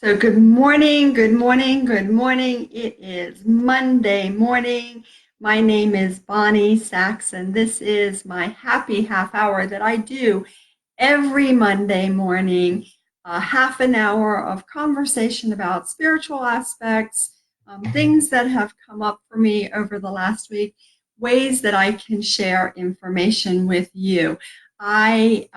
So good morning, good morning, good morning. It is Monday morning. My name is Bonnie Sachs, and this is my happy half hour that I do every Monday morning. A half an hour of conversation about spiritual aspects, things that have come up for me over the last week, ways that I can share information with you. I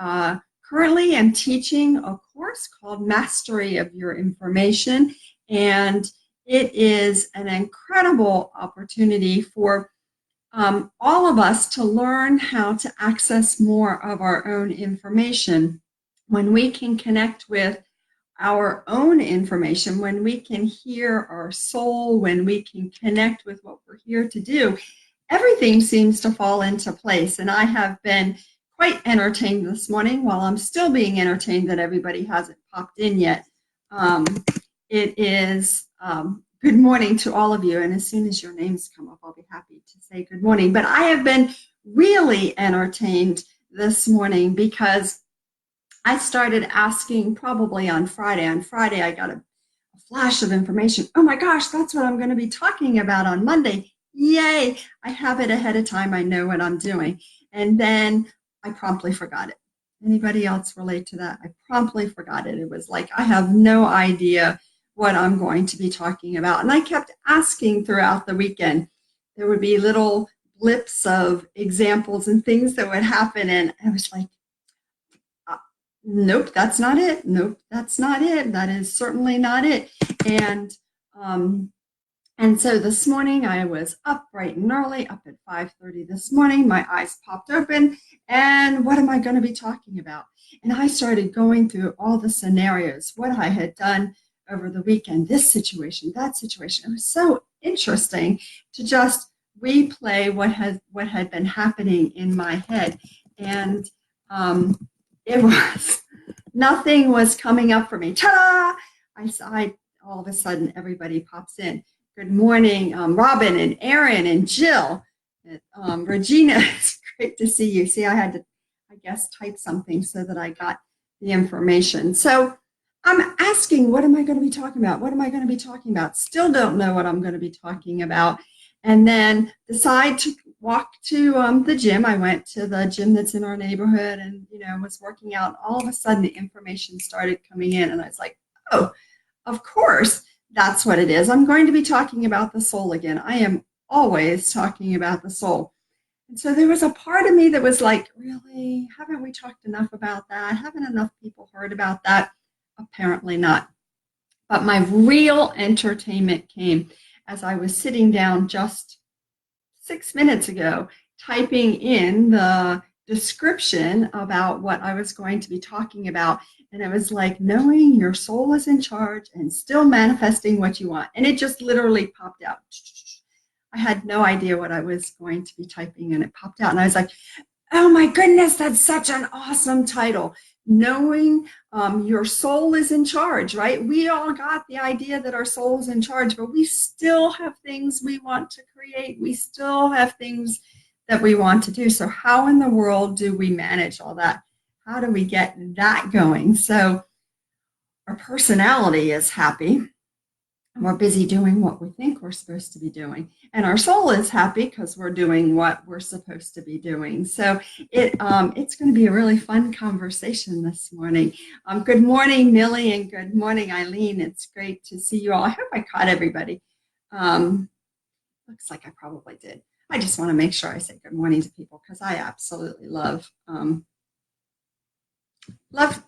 currently am teaching a course called Mastery of Your Information, and it is an incredible opportunity for all of us to learn how to access more of our own information. When we can connect with our own information, when we can hear our soul, when we can connect with what we're here to do, everything seems to fall into place. And I have been quite entertained this morning while I'm still being entertained that everybody hasn't popped in yet. Um, it is good morning to all of you. And as soon as your names come up, I'll be happy to say good morning. But I have been really entertained this morning because I started asking probably on Friday. On Friday, I got a flash of information. Oh my gosh, that's what I'm going to be talking about on Monday. Yay, I have it ahead of time. I know what I'm doing. And then I promptly forgot it. Anybody else relate to that? I promptly forgot it. It was like, I have no idea what I'm going to be talking about. And I kept asking throughout the weekend. There would be little blips of examples and things that would happen. And I was like, nope, that's not it. Nope, that's not it. That is certainly not it. And um, and so this morning I was up bright and early, up at 5:30 this morning. My eyes popped open, and what am I going to be talking about? And I started going through all the scenarios, what I had done over the weekend, this situation, that situation. It was so interesting to just replay what had been happening in my head, and it was nothing was coming up for me. Ta-da! I all of a sudden everybody pops in. Good morning, Robin and Aaron and Jill. Regina, it's great to see you. See, I had to, I guess, type something so that I got the information. So I'm asking, what am I going to be talking about? What am I going to be talking about? Still don't know what I'm going to be talking about. And then decide to walk to the gym. I went to the gym that's in our neighborhood and, was working out. All of a sudden, the information started coming in. And I was like, oh, of course, that's what it is. I'm going to be talking about the soul again. I am always talking about the soul. And so there was a part of me that was like, really? Haven't we talked enough about that? Haven't enough people heard about that? Apparently not. But my real entertainment came as I was sitting down just 6 minutes ago, typing in the description about what I was going to be talking about. And it was like, knowing your soul is in charge and still manifesting what you want. And it just literally popped out. I had no idea what I was going to be typing, and it popped out. And I was like, oh my goodness, that's such an awesome title. Knowing your soul is in charge, right? We all got the idea that our soul is in charge, but we still have things we want to create. We still have things that we want to do. So how in the world do we manage all that? How do we get that going? So our personality is happy. And we're busy doing what we think we're supposed to be doing. And our soul is happy because we're doing what we're supposed to be doing. So it's going to be a really fun conversation this morning. Good morning, Millie, and good morning, Eileen. It's great to see you all. I hope I caught everybody. Looks like I probably did. I just want to make sure I say good morning to people because I absolutely love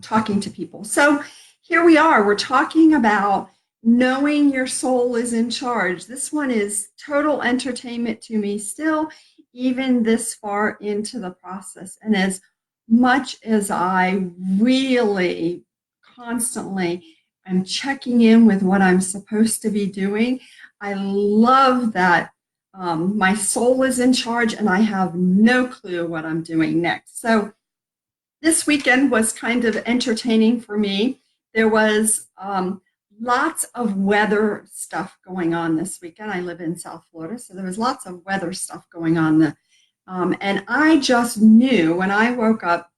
talking to people. So here we are. We're talking about knowing your soul is in charge. This one is total entertainment to me still, even this far into the process. And as much as I really constantly am checking in with what I'm supposed to be doing, I love that my soul is in charge and I have no clue what I'm doing next. So this weekend was kind of entertaining for me. There was lots of weather stuff going on this weekend. I live in South Florida, so there was lots of weather stuff going on. And I just knew when I woke up,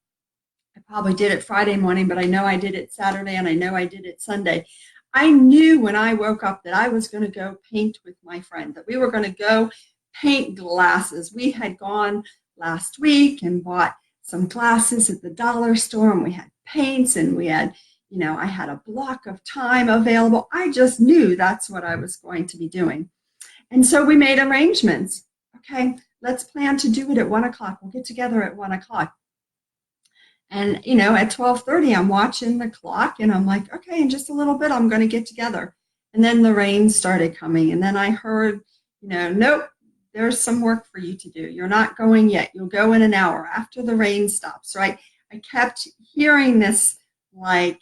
I probably did it Friday morning, but I know I did it Saturday and I know I did it Sunday. I knew when I woke up that I was going to go paint with my friend, that we were going to go paint glasses. We had gone last week and bought some glasses at the dollar store, and we had paints, and we had, I had a block of time available. I just knew that's what I was going to be doing. And so we made arrangements. Okay, let's plan to do it at 1 o'clock. We'll get together at 1 o'clock. And, at 12:30, I'm watching the clock and I'm like, okay, in just a little bit, I'm going to get together. And then the rain started coming. And then I heard, nope, there's some work for you to do. You're not going yet. You'll go in an hour after the rain stops, right? I kept hearing this, like,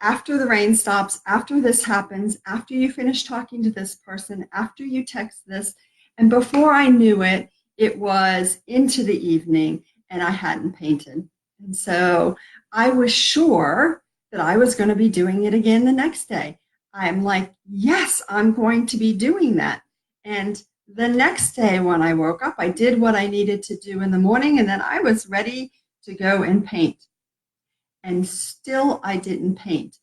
after the rain stops, after this happens, after you finish talking to this person, after you text this. And before I knew it, it was into the evening and I hadn't painted. And so I was sure that I was going to be doing it again the next day. I'm like, yes, I'm going to be doing that. And the next day when I woke up, I did what I needed to do in the morning, and then I was ready to go and paint. And still I didn't paint.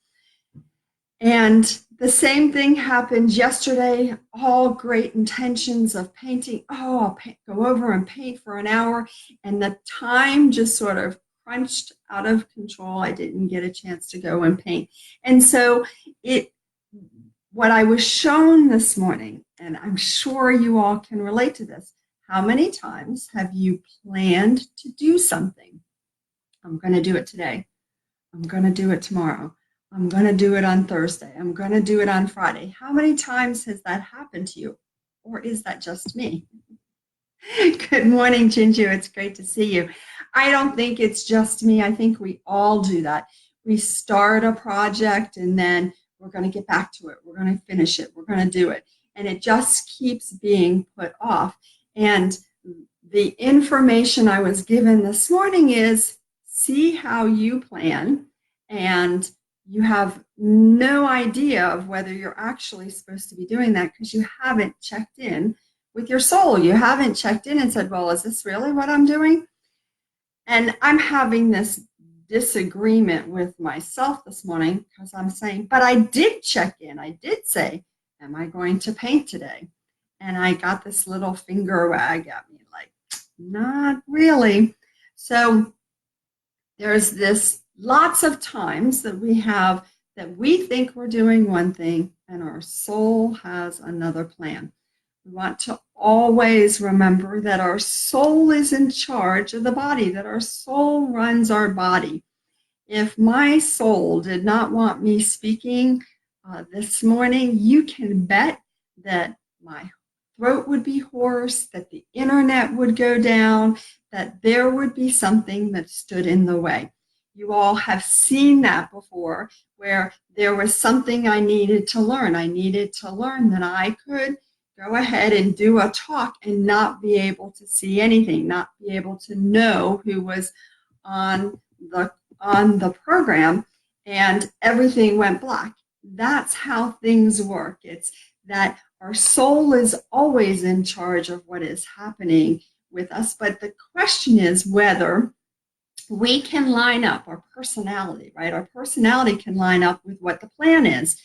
And the same thing happened yesterday. All great intentions of painting. Oh, I'll go over and paint for an hour. And the time just sort of crunched out of control. I didn't get a chance to go and paint. And so what I was shown this morning, and I'm sure you all can relate to this, how many times have you planned to do something? I'm going to do it today. I'm going to do it tomorrow. I'm going to do it on Thursday. I'm going to do it on Friday. How many times has that happened to you? Or is that just me? Good morning, Jinju. It's great to see you. I don't think it's just me. I think we all do that. We start a project and then we're going to get back to it. We're going to finish it. We're going to do it. And it just keeps being put off. And the information I was given this morning is see how you plan, and you have no idea of whether you're actually supposed to be doing that because you haven't checked in with your soul. You haven't checked in and said, well, is this really what I'm doing? And I'm having this disagreement with myself this morning because I'm saying, but I did check in. I did say, am I going to paint today? And I got this little finger wag at me like, not really. So there's this lots of times that we have that we think we're doing one thing and our soul has another plan. We want to always remember that our soul is in charge of the body, that our soul runs our body. If my soul did not want me speaking this morning, you can bet that my throat would be hoarse, that the internet would go down, that there would be something that stood in the way. You all have seen that before, where there was something I needed to learn. I needed to learn that I could go ahead and do a talk and not be able to see anything, not be able to know who was on the program, and everything went black. That's how things work. It's that our soul is always in charge of what is happening with us, but the question is whether we can line up our personality, right? Our personality can line up with what the plan is.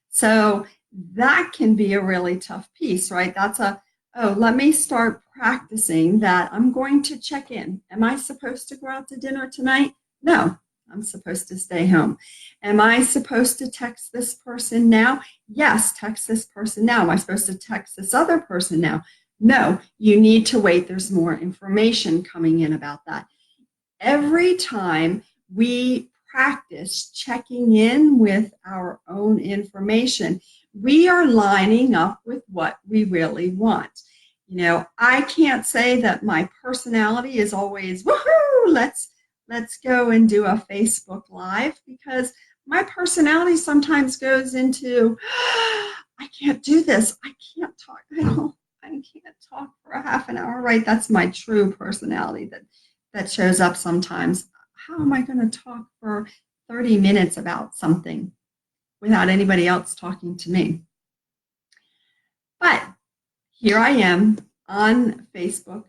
So that can be a really tough piece, right? That's let me start practicing that. I'm going to check in. Am I supposed to go out to dinner tonight? No, I'm supposed to stay home. Am I supposed to text this person now? Yes, text this person now. Am I supposed to text this other person now? No, you need to wait. There's more information coming in about that. Every time we practice checking in with our own information, we are lining up with what we really want. I can't say that my personality is always, woohoo, let's go and do a Facebook Live, because my personality sometimes goes into, I can't do this. I can't talk. I can't talk for a half an hour, right? That's my true personality that shows up sometimes. How am I going to talk for 30 minutes about something without anybody else talking to me? But here I am on Facebook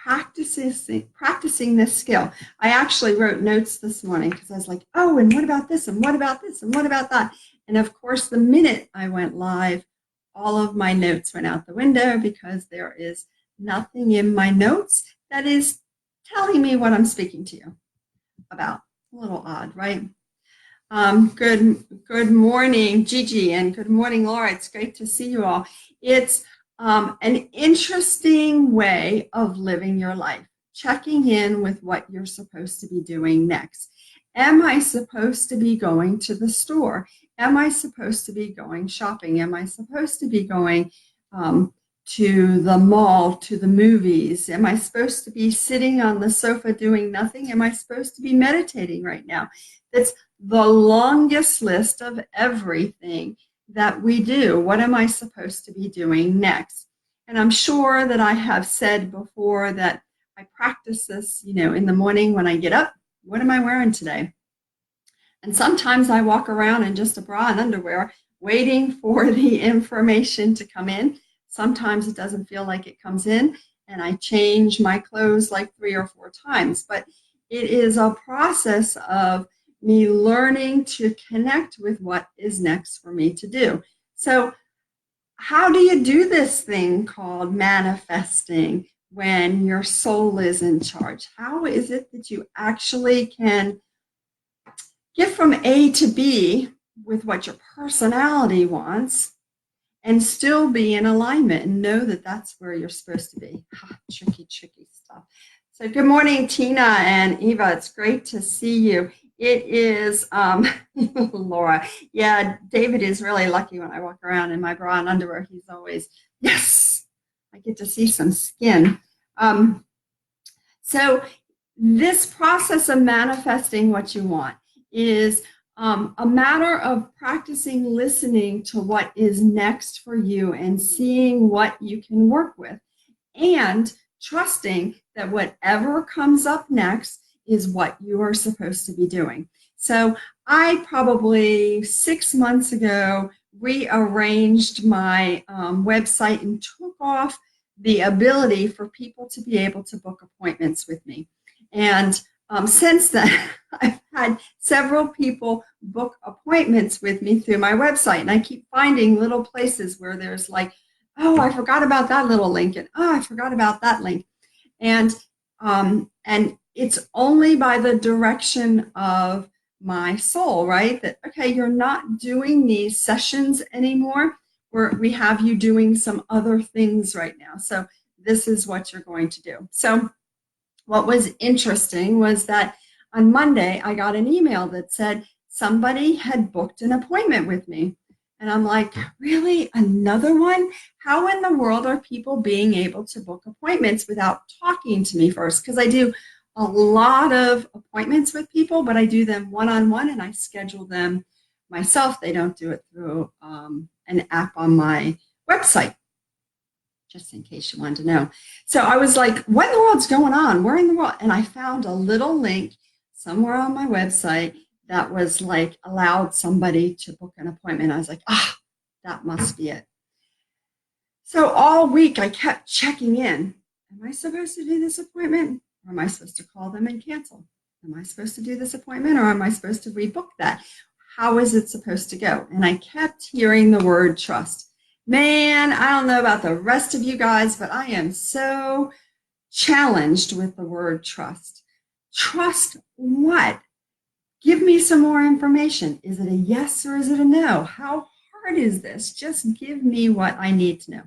practicing this skill. I actually wrote notes this morning because I was like, oh, and what about this? And what about this? And what about that? And of course, the minute I went live, all of my notes went out the window because there is nothing in my notes that is telling me what I'm speaking to you about. A little odd, right? Good morning, Gigi, and good morning, Laura. It's great to see you all. It's an interesting way of living your life, checking in with what you're supposed to be doing next. Am I supposed to be going to the store? Am I supposed to be going shopping? Am I supposed to be going to the mall, to the movies? Am I supposed to be sitting on the sofa doing nothing? Am I supposed to be meditating right now? That's the longest list of everything that we do. What am I supposed to be doing next? And I'm sure that I have said before that I practice this, in the morning when I get up. What am I wearing today? And sometimes I walk around in just a bra and underwear, waiting for the information to come in. Sometimes it doesn't feel like it comes in, and I change my clothes like 3 or 4 times. But it is a process of me learning to connect with what is next for me to do. So how do you do this thing called manifesting when your soul is in charge? How is it that you actually can get from A to B with what your personality wants and still be in alignment and know that that's where you're supposed to be? Tricky stuff. So good morning, Tina and Eva. It's great to see you. It is Laura. Yeah, David is really lucky when I walk around in my bra and underwear. He's always, yes, I get to see some skin. So this process of manifesting what you want is a matter of practicing listening to what is next for you and seeing what you can work with, and trusting that whatever comes up next is what you are supposed to be doing. So I probably 6 months ago rearranged my website and took off the ability for people to be able to book appointments with me. And since then, I've had several people book appointments with me through my website, and I keep finding little places where there's like, oh, I forgot about that little link, and oh, I forgot about that link. And it's only by the direction of my soul, right? That, okay, you're not doing these sessions anymore. We have you doing some other things right now. So this is what you're going to do. So what was interesting was that on Monday, I got an email that said somebody had booked an appointment with me. And I'm like, really? Another one? How in the world are people being able to book appointments without talking to me first? Because I do a lot of appointments with people, but I do them one-on-one and I schedule them myself. They don't do it through an app on my website, just in case you wanted to know. So I was like, what in the world's going on? Where in the world? And I found a little link somewhere on my website that was like allowed somebody to book an appointment. I was like, that must be it. So all week I kept checking in. Am I supposed to do this appointment? Or am I supposed to call them and cancel? Am I supposed to do this appointment, or am I supposed to rebook that? How is it supposed to go? And I kept hearing the word trust. Man, I don't know about the rest of you guys, but I am so challenged with the word trust. Trust what? Give me some more information. Is it a yes or is it a no? How hard is this? Just give me what I need to know.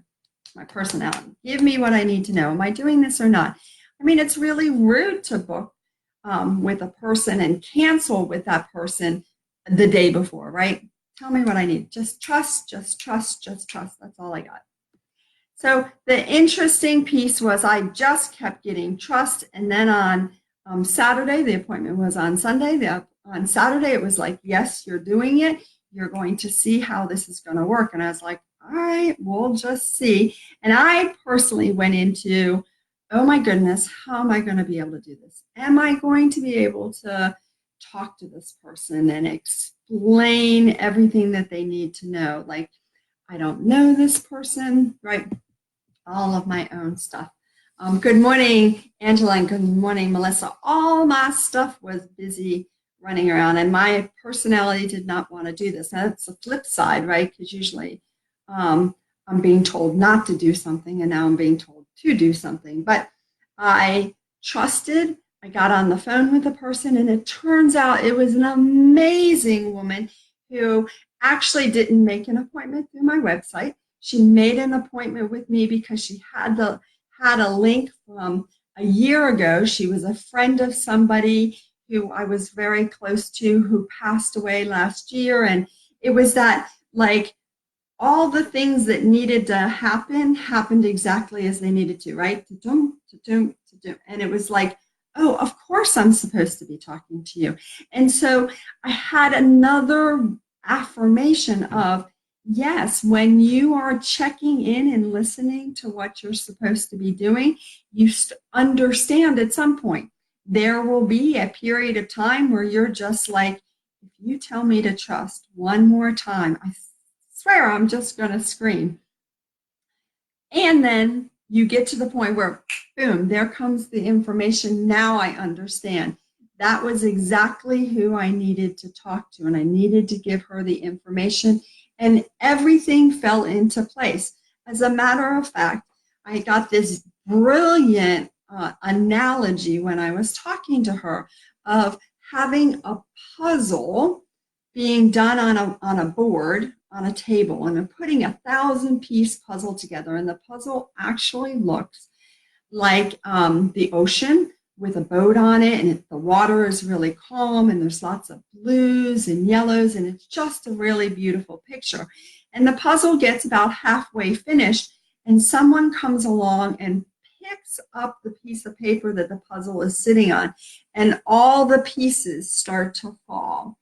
My personality. Give me what I need to know. Am I doing this or not? I mean, it's really rude to book with a person and cancel with that person the day before, right? Tell me what I need. Just trust, just trust, just trust. That's all I got. So the interesting piece was I just kept getting trust. And then on Saturday, the appointment was on Sunday. On Saturday, it was like, yes, you're doing it. You're going to see how this is going to work. And I was like, all right, we'll just see. And I personally went into, oh my goodness, how am I going to be able to do this? Am I going to be able to talk to this person and explain everything that they need to know? Like, I don't know this person, right? All of my own stuff. Good morning, Angela, and good morning, Melissa. All my stuff was busy running around, and my personality did not want to do this. Now, that's the flip side, right? Because usually I'm being told not to do something, and now I'm being told to do something. But I trusted. I got on the phone with the person, and it turns out it was an amazing woman who actually didn't make an appointment through my website. She made an appointment with me because she had a link from a year ago. She was a friend of somebody who I was very close to who passed away last year. And it was that, like, all the things that needed to happen happened exactly as they needed to, right? Ta-dum, ta-dum, ta-dum. And it was like, oh, of course I'm supposed to be talking to you. And so I had another affirmation of, yes, when you are checking in and listening to what you're supposed to be doing, you understand at some point there will be a period of time where you're just like, if you tell me to trust one more time, I swear I'm just going to scream. And then you get to the point where, boom, there comes the information. Now I understand. That was exactly who I needed to talk to, and I needed to give her the information, and everything fell into place. As a matter of fact, I got this brilliant analogy when I was talking to her of having a puzzle being done on a board, on a table, and I'm putting 1,000-piece puzzle together. And the puzzle actually looks like the ocean with a boat on it, and the water is really calm, and there's lots of blues and yellows, and it's just a really beautiful picture. And the puzzle gets about halfway finished, and someone comes along and picks up the piece of paper that the puzzle is sitting on, and all the pieces start to fall.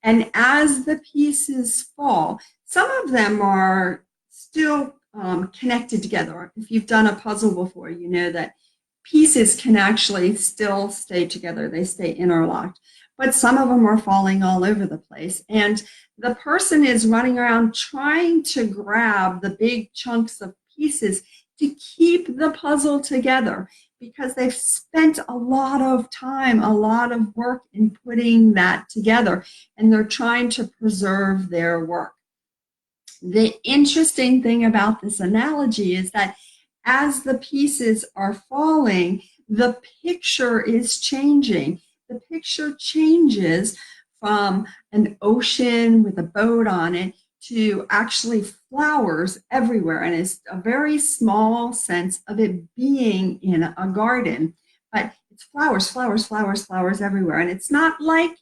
And as the pieces fall, some of them are still connected together. If you've done a puzzle before, you know that pieces can actually still stay together. They stay interlocked. But some of them are falling all over the place. And the person is running around trying to grab the big chunks of pieces to keep the puzzle together, because they've spent a lot of time, a lot of work in putting that together, and they're trying to preserve their work. The interesting thing about this analogy is that as the pieces are falling, the picture is changing. The picture changes from an ocean with a boat on it to actually flowers everywhere. And it's a very small sense of it being in a garden, but it's flowers, flowers, flowers, flowers everywhere. And it's not like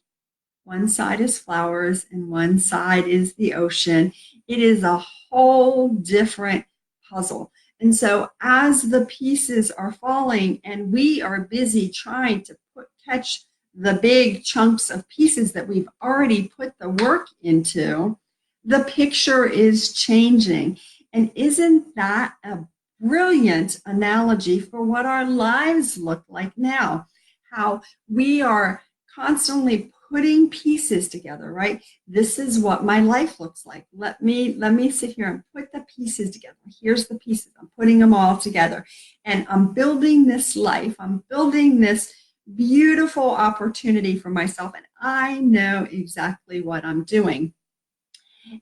one side is flowers and one side is the ocean. It is a whole different puzzle. And so as the pieces are falling and we are busy trying to catch the big chunks of pieces that we've already put the work into, the picture is changing. And isn't that a brilliant analogy for what our lives look like now? How we are constantly putting pieces together, right? This is what my life looks like. Let me sit here and put the pieces together. Here's the pieces. I'm putting them all together. And I'm building this life. I'm building this beautiful opportunity for myself. And I know exactly what I'm doing.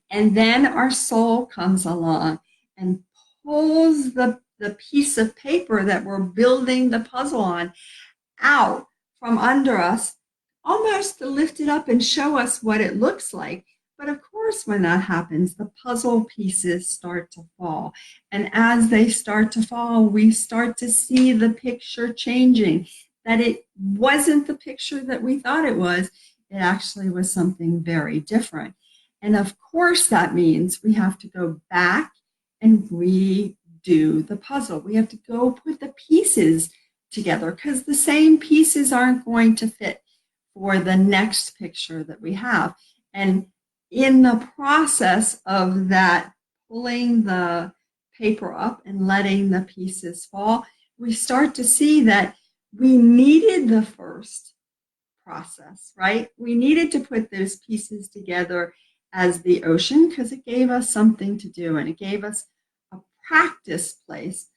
And then our soul comes along and pulls the piece of paper that we're building the puzzle on out from under us, almost to lift it up and show us what it looks like. But of course, when that happens, the puzzle pieces start to fall. And as they start to fall, we start to see the picture changing, that it wasn't the picture that we thought it was. It actually was something very different. And of course, that means we have to go back and redo the puzzle. We have to go put the pieces together, because the same pieces aren't going to fit for the next picture that we have. And in the process of that, pulling the paper up and letting the pieces fall, we start to see that we needed the first process, right? We needed to put those pieces together as the ocean because it gave us something to do, and it gave us a practice place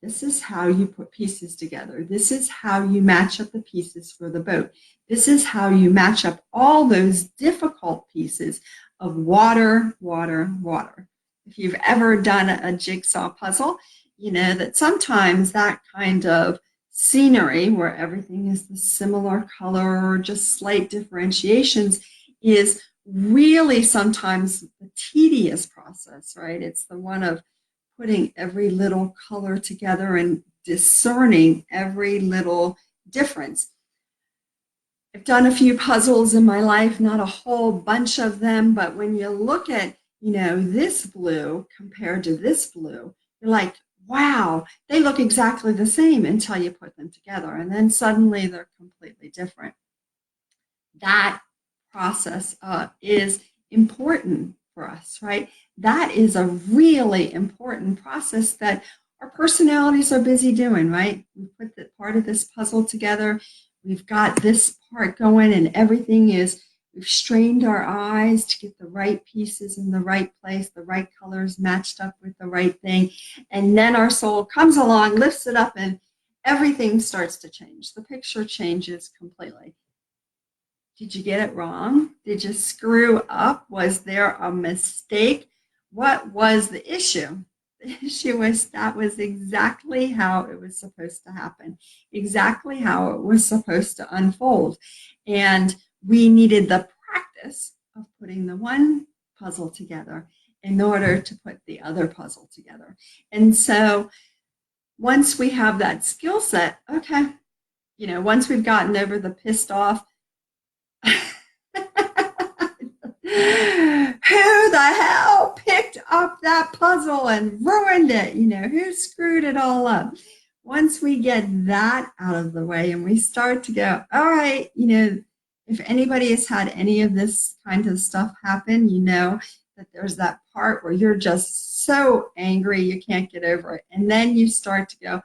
This is how you put pieces together. This is how you match up the pieces for the boat. This is how you match up all those difficult pieces of water, water, water. If you've ever done a jigsaw puzzle, you know that sometimes that kind of scenery where everything is the similar color or just slight differentiations is really sometimes the tedious process, right? It's the one of putting every little color together and discerning every little difference. I've done a few puzzles in my life, not a whole bunch of them, but when you look at, you know, this blue compared to this blue, you're like, wow, they look exactly the same until you put them together, and then suddenly they're completely different. That process is important for us, right? That is a really important process that our personalities are busy doing, right? We put the part of this puzzle together. We've got this part going and everything is, we've strained our eyes to get the right pieces in the right place, the right colors matched up with the right thing. And then our soul comes along, lifts it up, and everything starts to change. The picture changes completely. Did you get it wrong? Did you screw up? Was there a mistake? What was the issue? The issue was that was exactly how it was supposed to happen, exactly how it was supposed to unfold. And we needed the practice of putting the one puzzle together in order to put the other puzzle together. And so once we have that skill set, okay, you know, once we've gotten over the pissed off, who the hell picked up that puzzle and ruined it? You know, who screwed it all up? Once we get that out of the way and we start to go, all right, you know, if anybody has had any of this kind of stuff happen, you know that there's that part where you're just so angry you can't get over it. And then you start to go, all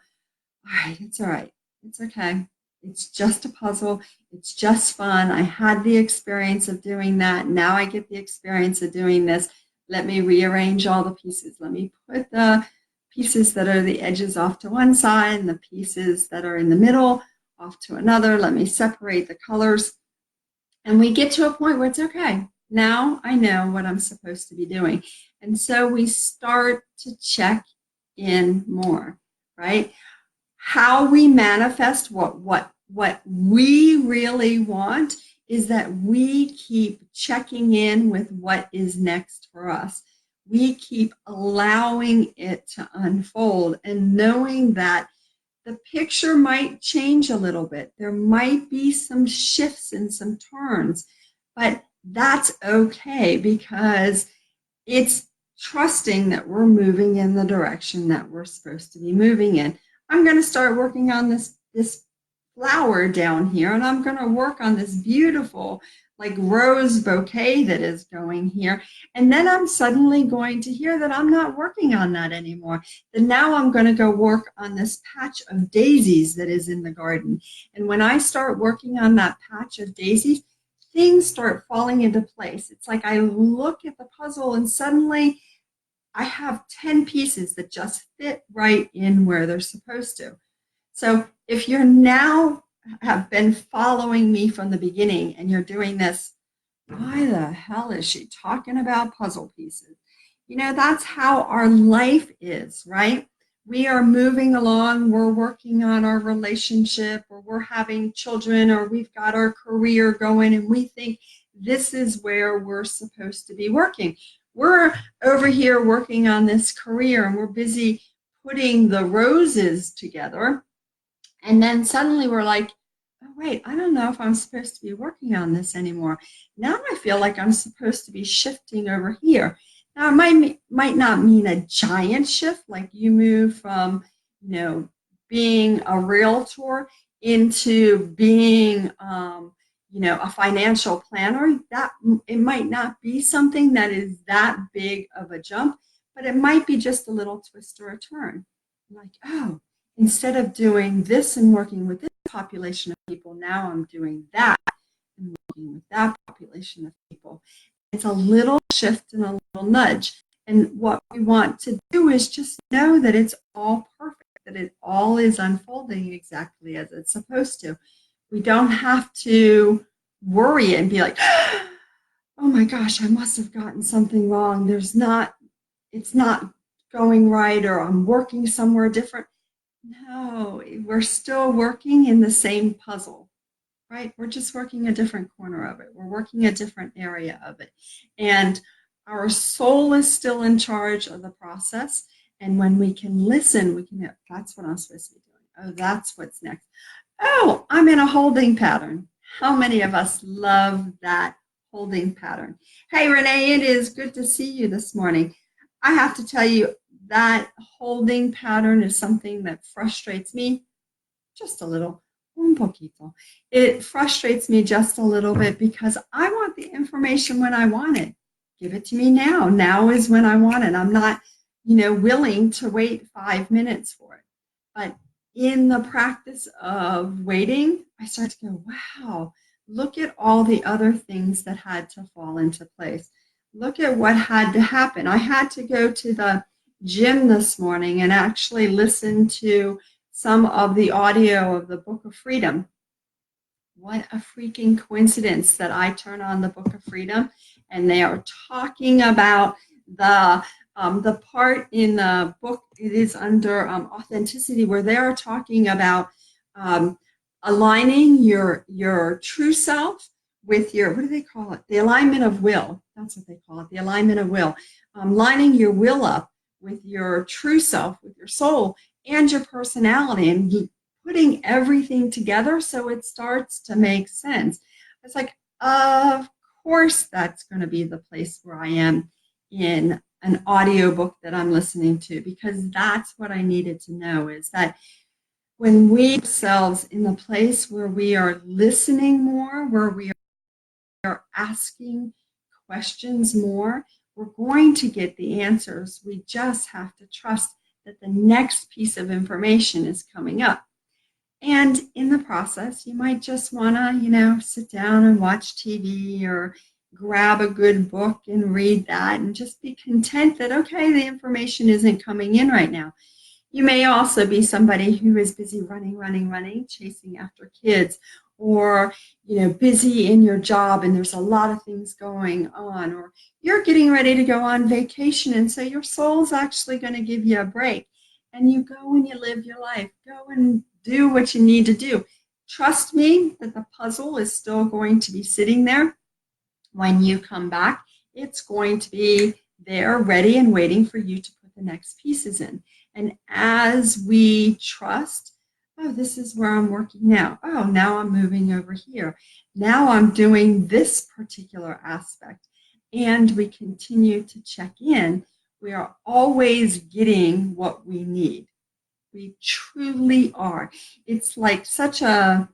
right, it's all right. It's okay. It's just a puzzle. It's just fun. I had the experience of doing that. Now I get the experience of doing this. Let me rearrange all the pieces. Let me put the pieces that are the edges off to one side and the pieces that are in the middle off to another. Let me separate the colors. And we get to a point where it's okay. Now I know what I'm supposed to be doing. And so we start to check in more, right? How we manifest what we really want is that we keep checking in with what is next for us. We keep allowing it to unfold and knowing that the picture might change a little bit. There might be some shifts and some turns, but that's okay because it's trusting that we're moving in the direction that we're supposed to be moving in. I'm going to start working on this flower down here, and I'm going to work on this beautiful like rose bouquet that is going here. And then I'm suddenly going to hear that I'm not working on that anymore. Then now I'm going to go work on this patch of daisies that is in the garden. And when I start working on that patch of daisies, things start falling into place. It's like I look at the puzzle and suddenly I have 10 pieces that just fit right in where they're supposed to. So if you're now have been following me from the beginning and you're doing this, why the hell is she talking about puzzle pieces? You know, that's how our life is, right? We are moving along, we're working on our relationship, or we're having children, or we've got our career going, and we think this is where we're supposed to be working. We're over here working on this career, and we're busy putting the roses together. And then suddenly we're like, oh, wait, I don't know if I'm supposed to be working on this anymore. Now I feel like I'm supposed to be shifting over here. Now, it might not mean a giant shift, like you move from, you know, being a realtor into being, you know, a financial planner. That it might not be something that is that big of a jump, but it might be just a little twist or a turn. Like, oh, instead of doing this and working with this population of people, now I'm doing that and working with that population of people. It's a little shift and a little nudge. And what we want to do is just know that it's all perfect, that it all is unfolding exactly as it's supposed to. We don't have to worry and be like, oh my gosh, I must have gotten something wrong. It's not going right, or I'm working somewhere different. No, we're still working in the same puzzle, right? We're just working a different corner of it. We're working a different area of it. And our soul is still in charge of the process. And when we can listen, we can, that's what I'm supposed to be doing. Oh, that's what's next. Oh, I'm in a holding pattern. How many of us love that holding pattern? Hey, Renee, it is good to see you this morning. I have to tell you, that holding pattern is something that frustrates me just a little. Un poquito. It frustrates me just a little bit because I want the information when I want it. Give it to me now. Now is when I want it. I'm not, willing to wait 5 minutes for it. But in the practice of waiting, I start to go, wow, look at all the other things that had to fall into place. Look at what had to happen. I had to go to the gym this morning and actually listen to some of the audio of the Book of Freedom. What a freaking coincidence that I turn on the Book of Freedom and they are talking about the part in the book, it is under authenticity, where they are talking about aligning your true self with your, what do they call it? The alignment of will. That's what they call it, the alignment of will. Lining your will up with your true self, with your soul, and your personality, and putting everything together so it starts to make sense. It's like, of course, that's going to be the place where I am in an audiobook that I'm listening to, because that's what I needed to know, is that when we ourselves in the place where we are listening more, where we are asking questions more, we're going to get the answers. We just have to trust that the next piece of information is coming up. And in the process, you might just want to, sit down and watch TV or grab a good book and read that and just be content that, okay, the information isn't coming in right now. You may also be somebody who is busy running, chasing after kids, or, busy in your job and there's a lot of things going on, or you're getting ready to go on vacation. And so your soul's actually going to give you a break and you go and you live your life. Go and do what you need to do. Trust me that the puzzle is still going to be sitting there when you come back. It's going to be there ready and waiting for you to put the next pieces in. And as we trust, oh, this is where I'm working now. Oh, now I'm moving over here. Now I'm doing this particular aspect. And we continue to check in. We are always getting what we need. We truly are. It's like such a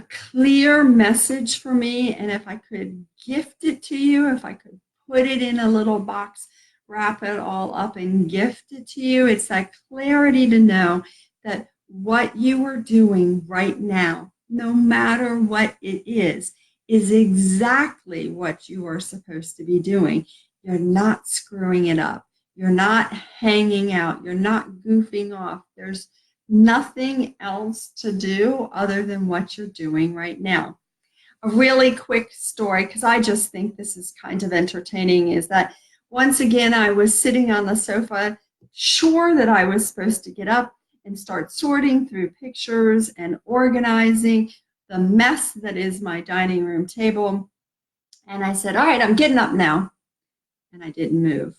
clear message for me. And if I could gift it to you, if I could put it in a little box, wrap it all up and gift it to you, it's that clarity to know that what you are doing right now, no matter what it is exactly what you are supposed to be doing. You're not screwing it up. You're not hanging out. You're not goofing off. There's nothing else to do other than what you're doing right now. A really quick story, because I just think this is kind of entertaining, is that once again, I was sitting on the sofa, sure that I was supposed to get up and start sorting through pictures and organizing the mess that is my dining room table. And I said, all right, I'm getting up now. And I didn't move.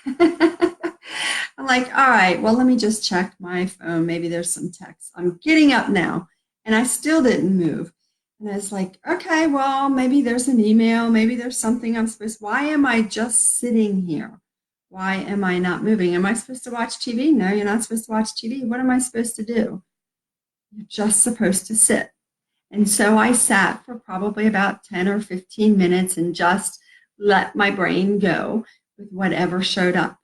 I'm like, all right, well, let me just check my phone. Maybe there's some text. I'm getting up now. And I still didn't move. And I was like, okay, well, maybe there's an email. Maybe there's something I'm supposed to. Why am I just sitting here? Why am I not moving? Am I supposed to watch TV? No, you're not supposed to watch TV. What am I supposed to do? You're just supposed to sit. And so I sat for probably about 10 or 15 minutes and just let my brain go with whatever showed up.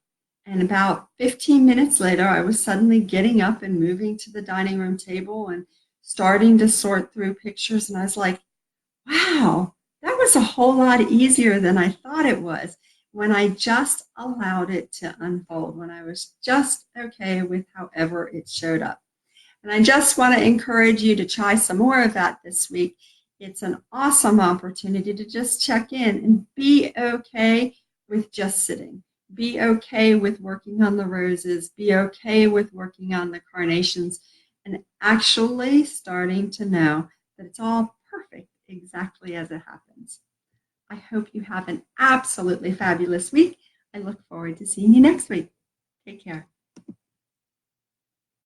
And about 15 minutes later, I was suddenly getting up and moving to the dining room table and starting to sort through pictures. And I was like, wow, that was a whole lot easier than I thought it was. when I just allowed it to unfold, when I was just okay with however it showed up. And I just want to encourage you to try some more of that this week. It's an awesome opportunity to just check in and be okay with just sitting. Be okay with working on the roses. Be okay with working on the carnations, and actually starting to know that it's all perfect exactly as it happens. I hope you have an absolutely fabulous week. I look forward to seeing you next week. Take care.